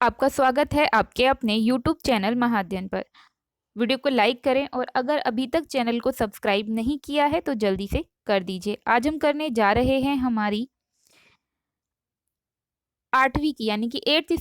आपका स्वागत है आपके अपने यूट्यूब चैनल महाअध्ययन पर। वीडियो को लाइक करें और अगर अभी तक चैनल को सब्सक्राइब नहीं किया है तो जल्दी से कर दीजिए। आज हम करने जा रहे हैं हमारी 8वीं की यानी कि 8th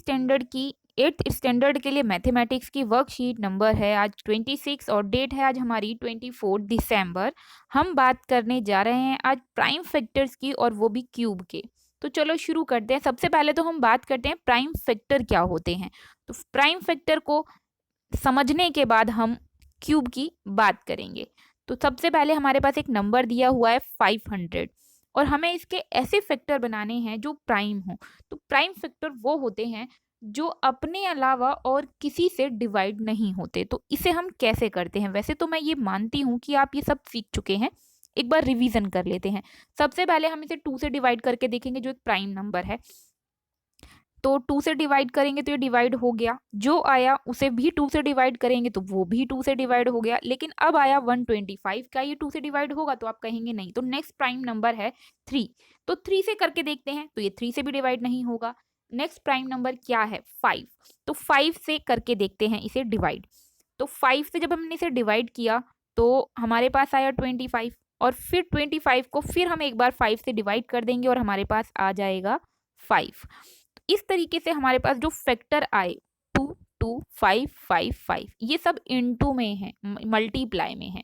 स्टैंडर्ड के लिए मैथमेटिक्स की वर्कशीट नंबर है आज 26 और डेट है आज हमारी 24 दिसंबर। हम बात करने जा रहे हैं आज प्राइम फैक्टर्स की और वो भी क्यूब के। तो चलो शुरू करते हैं। सबसे पहले तो हम बात करते हैं प्राइम फैक्टर क्या होते हैं। तो प्राइम फैक्टर को समझने के बाद हम क्यूब की बात करेंगे। तो सबसे पहले हमारे पास एक नंबर दिया हुआ है 500 और हमें इसके ऐसे फैक्टर बनाने हैं जो प्राइम हो। तो प्राइम फैक्टर वो होते हैं जो अपने अलावा और किसी से डिवाइड नहीं होते। तो इसे हम कैसे करते हैं? वैसे तो मैं ये मानती हूँ कि आप ये सब सीख चुके हैं। एक बार रिवीजन कर लेते हैं। सबसे पहले हम इसे 2 से डिवाइड करके देखेंगे जो एक प्राइम नंबर है। तो 2 से डिवाइड करेंगे तो ये डिवाइड हो गया। जो आया उसे भी 2 से डिवाइड करेंगे तो वो भी 2 से डिवाइड हो गया। लेकिन अब आया 125, क्या ये 2 से डिवाइड होगा? तो आप कहेंगे नहीं। तो नेक्स्ट प्राइम नंबर है 3। तो 3 से करके देखते हैं तो ये 3 से भी डिवाइड नहीं होगा। नेक्स्ट प्राइम नंबर क्या है? 5। तो 5 से करके देखते हैं इसे डिवाइड। तो 5 से जब हमने इसे डिवाइड किया तो हमारे पास आया 25 और फिर 25 को फिर हम एक बार 5 से डिवाइड कर देंगे और हमारे पास आ जाएगा 5। इस तरीके से हमारे पास जो फैक्टर आए 2 2 5 5 5 ये सब इनटू में है, मल्टीप्लाई में है।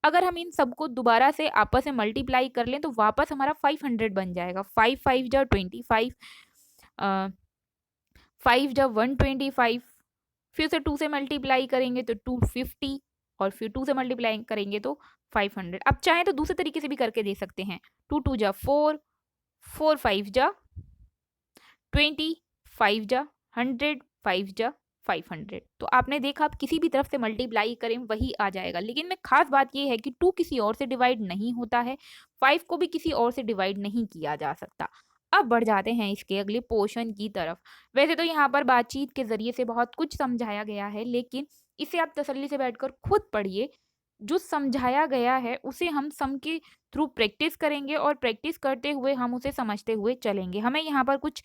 अगर हम इन सबको दोबारा से आपस में मल्टीप्लाई कर लें तो वापस हमारा 500 बन जाएगा। 5 5 जा 25, 5 जा 125, फिर से 2 से मल्टीप्लाई करेंगे तो 250 और फिर 2 से मल्टीप्लाई करेंगे तो 500। अब चाहे तो दूसरे तरीके से भी करके दे सकते हैं। 2 2 जा 4, 4 5 जा 20, 5 जा 100, 5 जा 500। तो आपने देखा आप किसी भी तरफ से मल्टीप्लाई करें वही आ जाएगा। लेकिन में खास बात यह है कि 2 किसी और से डिवाइड नहीं होता है, 5 को भी किसी और से डिवाइड नहीं किया जा सकता। अब बढ़ जाते हैं इसके अगले पोर्शन की तरफ। वैसे तो यहाँ पर बातचीत के ज़रिए से बहुत कुछ समझाया गया है, लेकिन इसे आप तसल्ली से बैठकर खुद पढ़िए। जो समझाया गया है उसे हम सम के थ्रू प्रैक्टिस करेंगे और प्रैक्टिस करते हुए हम उसे समझते हुए चलेंगे। हमें यहाँ पर कुछ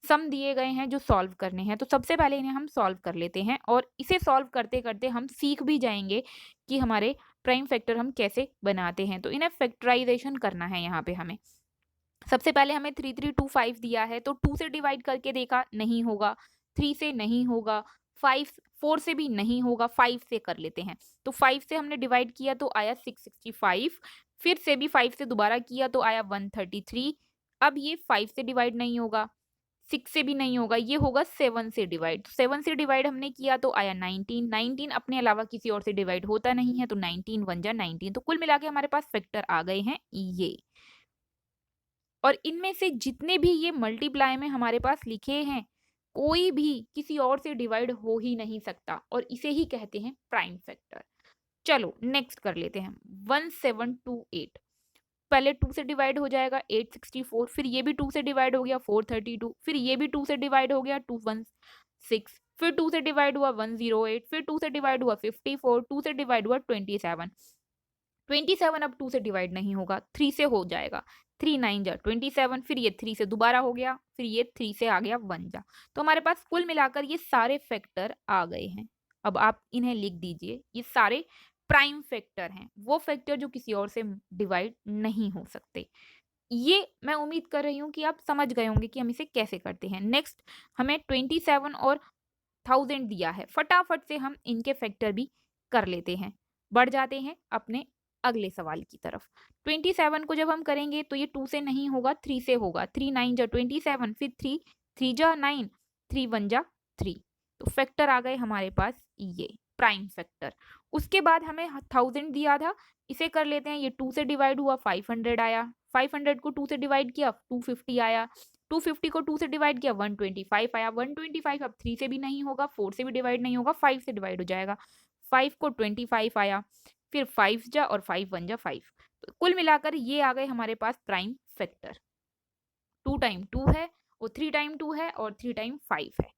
सम दिए गए हैं जो सॉल्व करने हैं। तो सबसे पहले इन्हें हम सॉल्व कर लेते हैं और इसे सॉल्व करते-करते हम सीख भी जाएँगे कि हमारे प्राइम फैक्टर हम कैसे बनाते हैं। तो इन्हें फैक्टराइज़ेशन करना है यहाँ पे हमें। सबसे पहले हमें 3325 दिया है तो 2 से डिवाइड करके देखा, नहीं होगा। 3 से नहीं होगा। 5 4 से भी नहीं होगा, 5 से कर लेते हैं। तो 5 से हमने डिवाइड किया तो आया 665, फिर से भी 5 से दोबारा किया तो आया 133। अब ये 5 से डिवाइड नहीं होगा, 6 से भी नहीं होगा, ये होगा 7 से डिवाइड। 7 से डिवाइड हमने किया तो आया 19, 19 अपने अलावा किसी और से डिवाइड होता नहीं है तो 19 1 जा 19। तो कुल मिला के हमारे पास फैक्टर आ गए हैं ये। और इनमें से जितने भी ये मल्टीप्लाई में हमारे पास लिखे हैं, कोई भी किसी और से डिवाइड हो ही नहीं सकता और इसे ही कहते हैं प्राइम फैक्टर। चलो नेक्स्ट कर लेते हैं 1728। पहले 2 से डिवाइड हो जाएगा 864, फिर ये भी 2 से डिवाइड हो गया 432, फिर ये भी 2 से डिवाइड हो गया 216, फिर 2 से डिवाइड हुआ 108, फिर 2 से डिवाइड हुआ 54, 2 से डिवाइड हुआ 27। 27 अब 2 से डिवाइड नहीं होगा, 3 से हो जाएगा। 3 9 जा 27, फिर ये 3 से दोबारा हो गया, फिर ये 3 से आ गया 1 जा। तो हमारे पास कुल मिलाकर ये सारे फैक्टर आ गए हैं। अब आप इन्हें लिख दीजिए, ये सारे प्राइम फैक्टर हैं, वो फैक्टर जो किसी और से डिवाइड नहीं हो सकते। ये मैं उम्मीद कर रही हूँ कि आप समझ गए होंगे कि हम इसे कैसे करते हैं। नेक्स्ट हमें 27 और 1000 दिया है, फटाफट से हम इनके फैक्टर भी कर लेते हैं। बढ़ जाते हैं अपने अगले सवाल की तरफ। 27 को जब हम करेंगे तो ये 2 से नहीं होगा, 3 से होगा। 3 9 जा 27, फिर 3 3 जा 9, 3 1 जा 3। तो फैक्टर आ गए हमारे पास ये प्राइम फैक्टर। उसके बाद हमें 1000 दिया था, इसे कर लेते हैं। ये 2 से डिवाइड हुआ 500 आया, 500 को 2 से डिवाइड किया 250 आया, 250 को 2 से डिवाइड किया 125 आया। 125 अब 3 से भी नहीं होगा, 4 से भी डिवाइड नहीं होगा, 5 से डिवाइड हो जाएगा। 5 को 25 आया, फिर 5 जा और 5 1 जा 5। तो कुल मिलाकर ये आ गए हमारे पास प्राइम फैक्टर। 2 टाइम 2 है और 3 टाइम 2 है और 3 टाइम 5 है।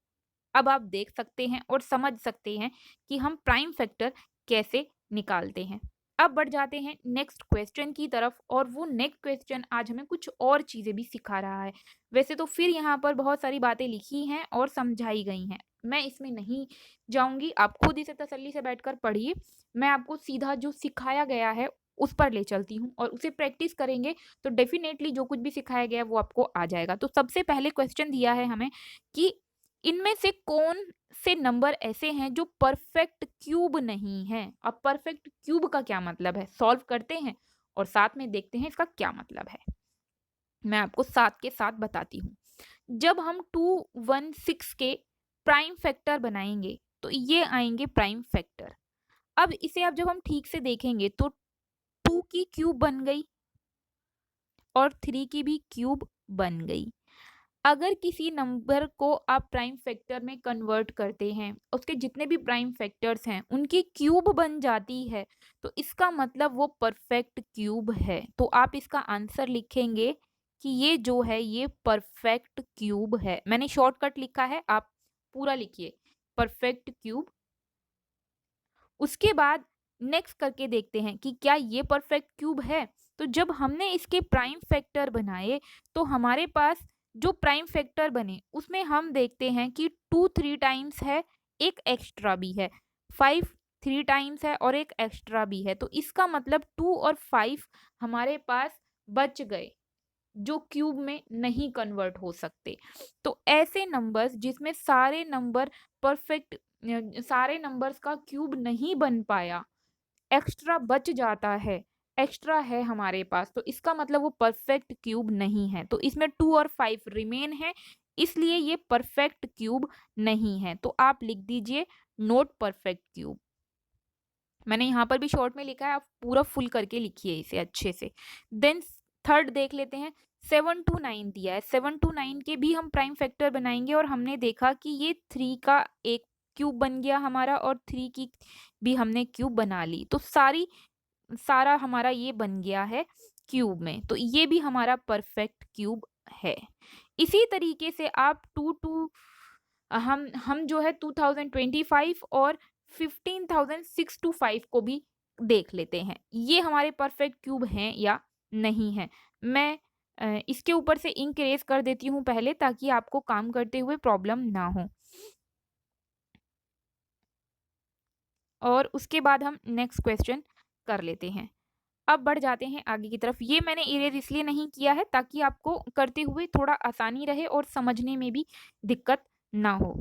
अब आप देख सकते हैं और समझ सकते हैं कि हम प्राइम फैक्टर कैसे निकालते हैं। अब बढ़ जाते हैं नेक्स्ट क्वेश्चन की तरफ और वो नेक्स्ट क्वेश्चन आज हमें कुछ और चीज़ें भी सिखा रहा है। वैसे तो फिर यहाँ पर बहुत सारी बातें लिखी हैं और समझाई गई हैं। मैं इसमें नहीं जाऊँगी, आप खुद इसे तसल्ली से बैठकर पढ़िए। मैं आपको सीधा जो सिखाया गया है उस पर ले चलती हूँ और उसे प्रैक्टिस करेंगे तो डेफ़िनेटली जो कुछ भी सिखाया गया है वो आपको आ जाएगा। तो सबसे पहले क्वेश्चन दिया है हमें कि इनमें से कौन से नंबर ऐसे हैं जो परफेक्ट क्यूब नहीं हैं। अब परफेक्ट क्यूब का क्या मतलब है सॉल्व करते हैं और साथ में देखते हैं इसका क्या मतलब है। मैं आपको साथ के साथ बताती हूँ। जब हम 216 के प्राइम फैक्टर बनाएंगे तो ये आएंगे प्राइम फैक्टर। अब इसे अब जब हम ठीक से देखेंगे तो 2 की क्यूब बन गई और 3 की भी क्यूब बन गई। अगर किसी नंबर को आप प्राइम फैक्टर में कन्वर्ट करते हैं, उसके जितने भी प्राइम फैक्टर्स हैं उनकी क्यूब बन जाती है तो इसका मतलब वो परफेक्ट क्यूब है। तो आप इसका आंसर लिखेंगे कि ये जो है ये परफेक्ट क्यूब है। मैंने शॉर्टकट लिखा है, आप पूरा लिखिए परफेक्ट क्यूब। उसके बाद नेक्स्ट करके देखते हैं कि क्या ये परफेक्ट क्यूब है। तो जब हमने इसके प्राइम फैक्टर बनाए तो हमारे पास जो प्राइम फैक्टर बने उसमें हम देखते हैं कि 2 3 टाइम्स है, एक एक्स्ट्रा भी है, 5 3 टाइम्स है और एक एक्स्ट्रा भी है। तो इसका मतलब 2 और 5 हमारे पास बच गए जो क्यूब में नहीं कन्वर्ट हो सकते। तो ऐसे नंबर्स जिसमें सारे नंबर परफेक्ट, सारे नंबर्स का क्यूब नहीं बन पाया, एक्स्ट्रा बच जाता है, एक्स्ट्रा है हमारे पास, तो इसका मतलब वो परफेक्ट क्यूब नहीं है। तो इसमें 2 और 5 रिमेन है, इसलिए ये परफेक्ट क्यूब नहीं है। तो आप लिख दीजिए नोट परफेक्ट क्यूब। मैंने यहाँ पर भी शॉर्ट में लिखा है, आप पूरा फुल करके लिखिए इसे अच्छे से। देन थर्ड देख लेते हैं। 7 to 9 दिया है, 7 to 9 के भी हम प्राइम फैक्टर बनाएंगे और हमने देखा कि ये 3 का एक क्यूब बन गया हमारा और 3 की भी हमने क्यूब बना ली। तो सारा हमारा ये बन गया है क्यूब में, तो ये भी हमारा परफेक्ट क्यूब है। इसी तरीके से आप टू टू हम जो है 2025 और 15,625 को भी देख लेते हैं, ये हमारे परफेक्ट क्यूब हैं या नहीं है। मैं इसके ऊपर से इंक इरेज कर देती हूँ पहले, ताकि आपको काम करते हुए प्रॉब्लम ना हो। और उसके बाद हम नेक्स्ट क्वेश्चन कर लेते हैं। अब बढ़ जाते हैं आगे की तरफ। ये मैंने इरेज इसलिए नहीं किया है ताकि आपको करते हुए थोड़ा आसानी रहे और समझने में भी दिक्कत ना हो।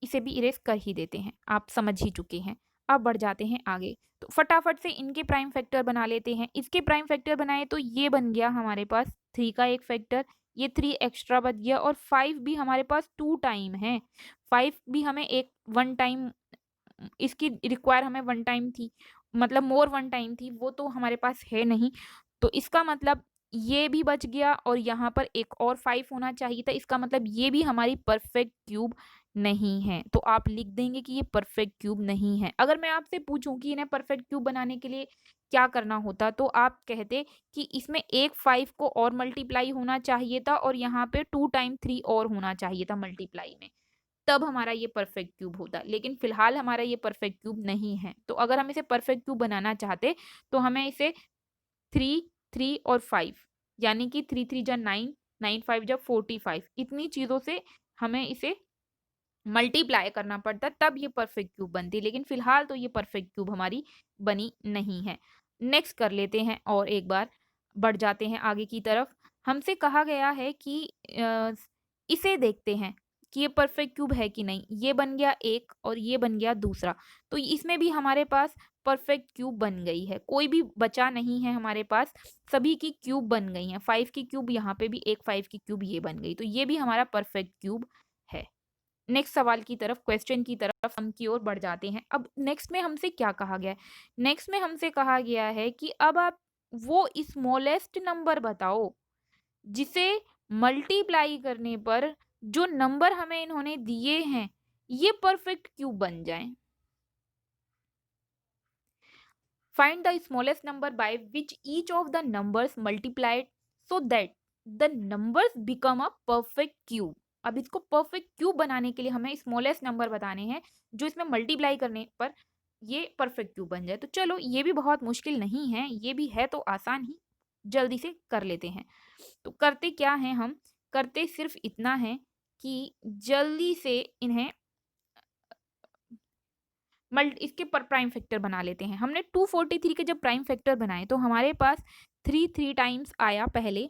इसे भी इरेज कर ही देते हैं, आप समझ ही चुके हैं। अब बढ़ जाते हैं आगे, तो फटाफट से इनके प्राइम फैक्टर बना लेते हैं। इसके प्राइम फैक्टर बनाए तो ये बन गया हमारे पास 3 का एक फैक्टर, ये 3 एक्स्ट्रा बच गया और 5 भी हमारे पास 2 टाइम है। 5 भी हमें एक 1 टाइम, इसकी रिक्वायर हमें 1 टाइम थी, मतलब मोर 1 टाइम थी, वो तो हमारे पास है नहीं। तो इसका मतलब ये भी बच गया और यहाँ पर एक और 5 होना चाहिए था, इसका मतलब ये भी हमारी परफेक्ट क्यूब नहीं है। तो आप लिख देंगे कि ये परफेक्ट क्यूब नहीं है। अगर मैं आपसे पूछूं कि इन्हें परफेक्ट क्यूब बनाने के लिए क्या करना होता, तो आप कहते कि इसमें एक 5 को और मल्टीप्लाई होना चाहिए था और यहाँ पे 2 टाइम 3 और होना चाहिए था मल्टीप्लाई में, तब हमारा ये परफेक्ट क्यूब होता। लेकिन फिलहाल हमारा ये परफेक्ट क्यूब नहीं है। तो अगर हम इसे परफेक्ट क्यूब बनाना चाहते तो हमें इसे 3 3 और 5 यानी कि 3 3 जा 9, 9 5 जा 45, इतनी चीज़ों से हमें इसे मल्टीप्लाई करना पड़ता, तब ये परफेक्ट क्यूब बनती। लेकिन फिलहाल तो ये परफेक्ट क्यूब हमारी बनी नहीं है। नेक्स्ट कर लेते हैं और एक बार बढ़ जाते हैं आगे की तरफ। हमसे कहा गया है कि इसे देखते हैं कि ये परफेक्ट क्यूब है कि नहीं। ये बन गया एक और ये बन गया दूसरा, तो इसमें भी हमारे पास परफेक्ट क्यूब बन गई है, कोई भी बचा नहीं है हमारे पास, सभी की क्यूब बन गई हैं। 5 की क्यूब यहाँ पे भी, एक 5 की क्यूब ये बन गई, तो ये भी हमारा परफेक्ट क्यूब है। नेक्स्ट सवाल की तरफ, क्वेश्चन की तरफ हम की ओर बढ़ जाते हैं। अब नेक्स्ट में हमसे क्या कहा गया है? नेक्स्ट में हमसे कहा गया है कि अब आप वो स्मॉलेस्ट नंबर बताओ जिसे मल्टीप्लाई करने पर जो नंबर हमें इन्होंने दिए हैं ये परफेक्ट क्यूब बन जाएं। Find the smallest number by which each of the numbers multiplied so that the numbers become a perfect cube. अब इसको परफेक्ट क्यूब बनाने के लिए हमें स्मॉलेस्ट नंबर बताने हैं जो इसमें मल्टीप्लाई करने पर ये परफेक्ट क्यूब बन जाए। तो चलो ये भी बहुत मुश्किल नहीं है, ये भी है तो आसान ही, जल्दी से कर लेते हैं। तो करते क्या हैं हम, करते सिर्फ इतना है कि जल्दी से इन्हें इसके पर प्राइम फैक्टर बना लेते हैं। हमने 243 के जब प्राइम फैक्टर बनाए तो हमारे पास 3 टाइम्स आया पहले,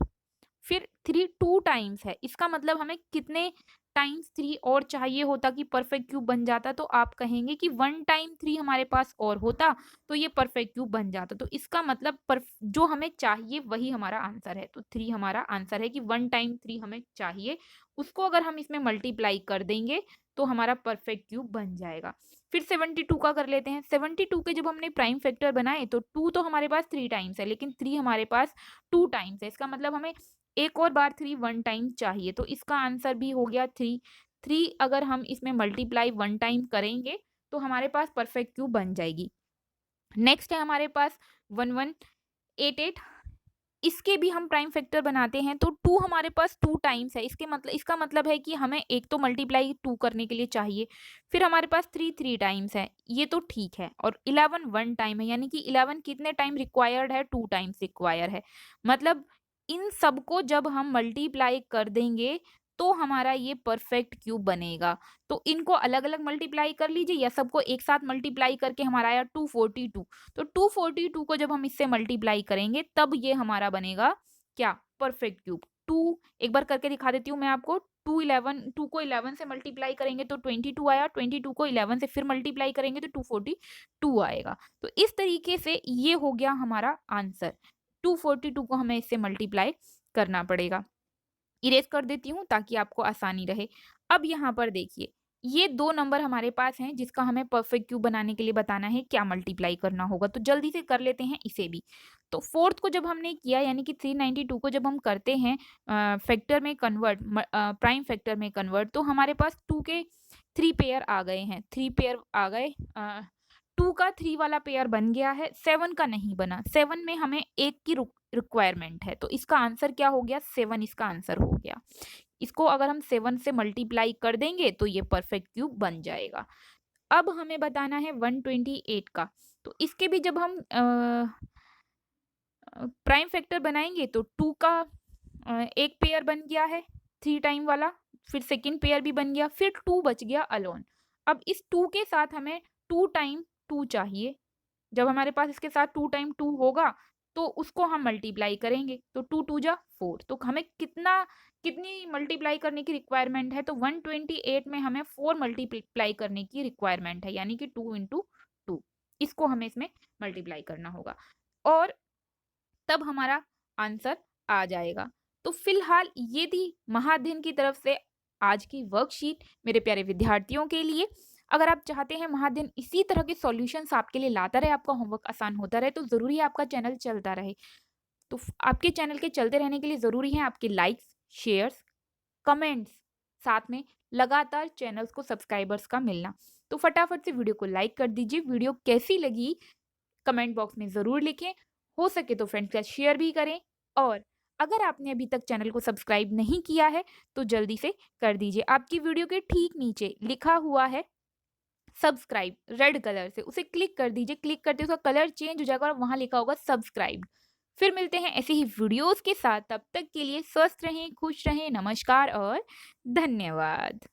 फिर 3 2 टाइम्स है। इसका मतलब हमें कितने टाइम्स 3 और चाहिए होता कि परफेक्ट क्यूब बन जाता? तो आप कहेंगे कि 1 टाइम 3 हमारे पास और होता तो ये परफेक्ट क्यूब बन जाता। तो इसका मतलब जो हमें चाहिए वही हमारा आंसर है। तो 3 हमारा आंसर है कि 1 टाइम 3 हमें चाहिए, उसको अगर हम इसमें मल्टीप्लाई कर देंगे तो हमारा परफेक्ट क्यूब बन जाएगा। फिर 72 का कर लेते हैं। 72 के जब हमने प्राइम फैक्टर बनाए तो 2 तो हमारे पास 3 टाइम्स है, लेकिन 3 हमारे पास 2 टाइम्स है। इसका मतलब हमें एक और बार 3 1 टाइम चाहिए, तो इसका आंसर भी हो गया 3। 3 अगर हम इसमें मल्टीप्लाई 1 टाइम करेंगे तो हमारे पास परफेक्ट क्यूब बन जाएगी। नेक्स्ट है हमारे पास 1188। इसके भी हम प्राइम फैक्टर बनाते हैं तो 2 हमारे पास 2 टाइम्स है। इसका मतलब है कि हमें एक तो मल्टीप्लाई 2 करने के लिए चाहिए, फिर हमारे पास 3 टाइम्स है, ये तो ठीक है। और 11 1 टाइम है, यानी कि 11 कितने टाइम रिक्वायर्ड है? 2 टाइम्स रिक्वायर है। मतलब इन सबको जब हम मल्टीप्लाई कर देंगे तो हमारा ये परफेक्ट क्यूब बनेगा। तो इनको अलग-अलग मल्टीप्लाई कर लीजिए या सबको एक साथ मल्टीप्लाई करके हमारा आया 242। तो 242 को जब हम इससे मल्टीप्लाई करेंगे तब ये हमारा बनेगा क्या? Perfect cube. 2 एक बार करके दिखा देती हूँ मैं आपको। 2 को 11 से मल्टीप्लाई करेंगे तो 22 आया, 22 को 11 से फिर मल्टीप्लाई करेंगे तो 242 आएगा। तो इस तरीके से ये हो गया हमारा आंसर। 242 को हमें इससे मल्टीप्लाई करना पड़ेगा। इरेज़ कर देती हूँ ताकि आपको आसानी रहे। अब यहाँ पर देखिए, ये 2 नंबर हमारे पास हैं जिसका हमें परफेक्ट क्यूब बनाने के लिए बताना है क्या मल्टीप्लाई करना होगा, तो जल्दी से कर लेते हैं इसे भी। तो 4th को जब हमने किया यानी कि 392 को जब हम करते हैं फैक्टर में कन्वर्ट प्राइम फैक्टर में कन्वर्ट, तो हमारे पास 2 के 3 पेयर आ गए हैं, 3 पेयर आ गए। 2 का 3 वाला पेयर बन गया है, 7 का नहीं बना। 7 में हमें 1 की रिक्वायरमेंट है, तो इसका आंसर क्या हो गया? 7 इसका आंसर हो गया। इसको अगर हम 7 से मल्टीप्लाई कर देंगे तो ये परफेक्ट क्यूब बन जाएगा। अब हमें बताना है 128 का। तो इसके भी जब हम प्राइम फैक्टर बनाएंगे तो 2 का एक पेयर बन गया है 3 टाइम वाला, फिर सेकंड पेयर भी बन गया, फिर 2 बच गया अलोन। अब इस 2 के साथ हमें 2 टाइम 2 चाहिए। जब हमारे पास इसके साथ 2 टाइम 2 होगा तो उसको हम मल्टीप्लाई करेंगे, तो 2 2 जा 4। तो हमें कितनी मल्टीप्लाई करने की रिक्वायरमेंट है? तो 128 में हमें 4 मल्टीप्लाई करने की रिक्वायरमेंट है, यानी कि 2 इंटू 2 इसको हमें इसमें मल्टीप्लाई करना होगा और तब हमारा आंसर आ जाएगा। तो फिलहाल ये थी महाअध्ययन की तरफ से आज की वर्कशीट मेरे प्यारे विद्यार्थियों के लिए। अगर आप चाहते हैं महाअध्ययन इसी तरह के सॉल्यूशंस आपके लिए लाता रहे, आपका होमवर्क आसान होता रहे, तो ज़रूरी है आपका चैनल चलता रहे। तो आपके चैनल के चलते रहने के लिए ज़रूरी है आपके लाइक्स, शेयर्स, कमेंट्स, साथ में लगातार चैनल्स को सब्सक्राइबर्स का मिलना। तो फटाफट से वीडियो को लाइक कर दीजिए। वीडियो कैसी लगी कमेंट बॉक्स में ज़रूर लिखें। हो सके तो फ्रेंड्स के साथ शेयर भी करें और अगर आपने अभी तक चैनल को सब्सक्राइब नहीं किया है तो जल्दी से कर दीजिए। आपकी वीडियो के ठीक नीचे लिखा हुआ है सब्सक्राइब रेड कलर से, उसे क्लिक कर दीजिए। क्लिक करते उसका कलर चेंज हो जाएगा और वहाँ लिखा होगा सब्सक्राइब। फिर मिलते हैं ऐसे ही वीडियोस के साथ, तब तक के लिए स्वस्थ रहें, खुश रहें, नमस्कार और धन्यवाद।